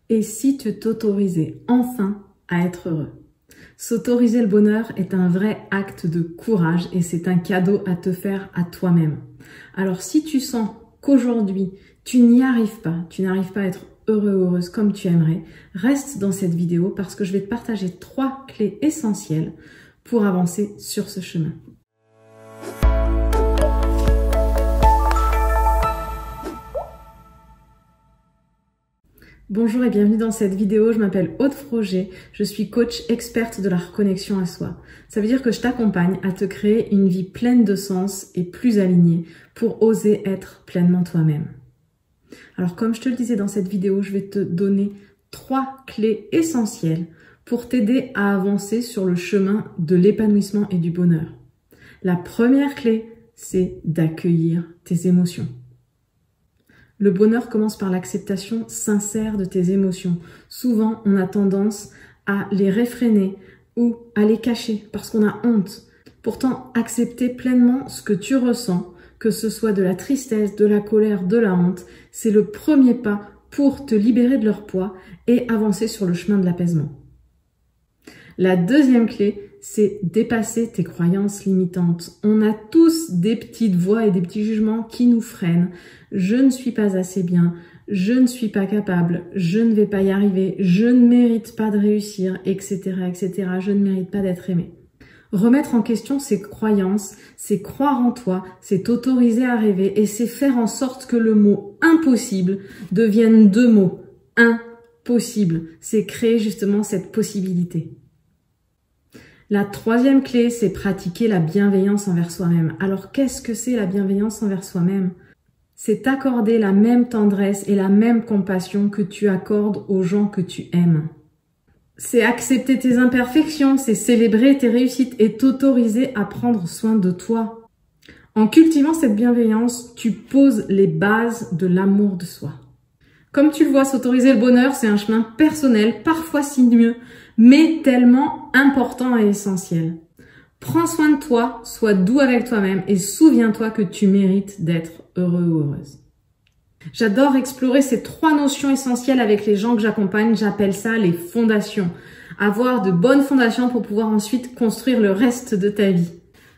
Et si tu t'autorisais enfin à être heureux? S'autoriser le bonheur est un vrai acte de courage et c'est un cadeau à te faire à toi-même. Alors si tu sens qu'aujourd'hui, tu n'y arrives pas, tu n'arrives pas à être heureux ou heureuse comme tu aimerais, reste dans cette vidéo parce que je vais te partager 3 clés essentielles pour avancer sur ce chemin. Bonjour et bienvenue dans cette vidéo, je m'appelle Aude Froger, je suis coach experte de la reconnexion à soi. Ça veut dire que je t'accompagne à te créer une vie pleine de sens et plus alignée pour oser être pleinement toi-même. Alors comme je te le disais dans cette vidéo, je vais te donner 3 clés essentielles pour t'aider à avancer sur le chemin de l'épanouissement et du bonheur. La première clé, c'est d'accueillir tes émotions. Le bonheur commence par l'acceptation sincère de tes émotions. Souvent, on a tendance à les réfréner ou à les cacher parce qu'on a honte. Pourtant, accepter pleinement ce que tu ressens, que ce soit de la tristesse, de la colère, de la honte, c'est le premier pas pour te libérer de leur poids et avancer sur le chemin de l'apaisement. La deuxième clé, c'est dépasser tes croyances limitantes. On a tous des petites voix et des petits jugements qui nous freinent. Je ne suis pas assez bien, je ne suis pas capable, je ne vais pas y arriver, je ne mérite pas de réussir, etc., etc. Je ne mérite pas d'être aimé. Remettre en question ses croyances, c'est croire en toi, c'est t'autoriser à rêver et c'est faire en sorte que le mot impossible devienne 2 mots. Impossible. C'est créer justement cette possibilité. La troisième clé, c'est pratiquer la bienveillance envers soi-même. Alors, qu'est-ce que c'est la bienveillance envers soi-même? C'est accorder la même tendresse et la même compassion que tu accordes aux gens que tu aimes. C'est accepter tes imperfections, c'est célébrer tes réussites et t'autoriser à prendre soin de toi. En cultivant cette bienveillance, tu poses les bases de l'amour de soi. Comme tu le vois, s'autoriser le bonheur, c'est un chemin personnel, parfois sinueux, mais tellement important et essentiel. Prends soin de toi, sois doux avec toi-même et souviens-toi que tu mérites d'être heureux ou heureuse. J'adore explorer ces 3 notions essentielles avec les gens que j'accompagne, j'appelle ça les fondations. Avoir de bonnes fondations pour pouvoir ensuite construire le reste de ta vie.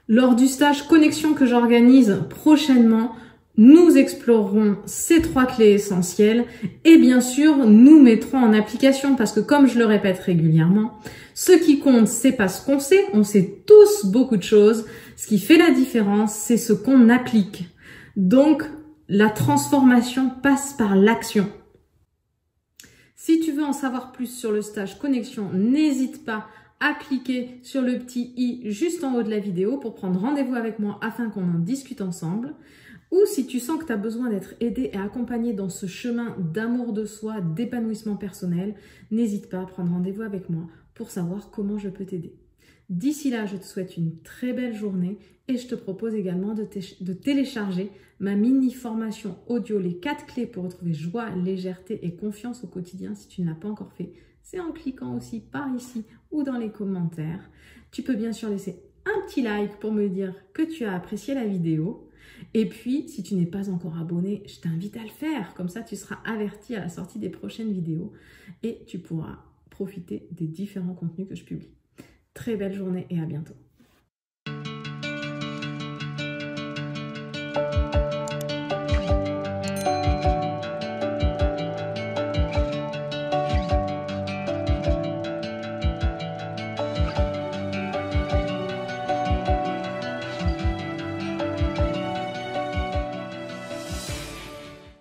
Lors du stage Connexion que j'organise prochainement, nous explorerons ces 3 clés essentielles et bien sûr, nous mettrons en application parce que comme je le répète régulièrement, ce qui compte, c'est pas ce qu'on sait, on sait tous beaucoup de choses. Ce qui fait la différence, c'est ce qu'on applique. Donc, la transformation passe par l'action. Si tu veux en savoir plus sur le stage Connexion, n'hésite pas à cliquer sur le petit i juste en haut de la vidéo pour prendre rendez-vous avec moi afin qu'on en discute ensemble. Ou si tu sens que tu as besoin d'être aidé et accompagné dans ce chemin d'amour de soi, d'épanouissement personnel, n'hésite pas à prendre rendez-vous avec moi pour savoir comment je peux t'aider. D'ici là, je te souhaite une très belle journée et je te propose également de télécharger ma mini-formation audio, les 4 clés pour retrouver joie, légèreté et confiance au quotidien. Si tu ne l'as pas encore fait, c'est en cliquant aussi par ici ou dans les commentaires. Tu peux bien sûr laisser un petit like pour me dire que tu as apprécié la vidéo. Et puis, si tu n'es pas encore abonné, je t'invite à le faire. Comme ça, tu seras averti à la sortie des prochaines vidéos et tu pourras profiter des différents contenus que je publie. Très belle journée et à bientôt.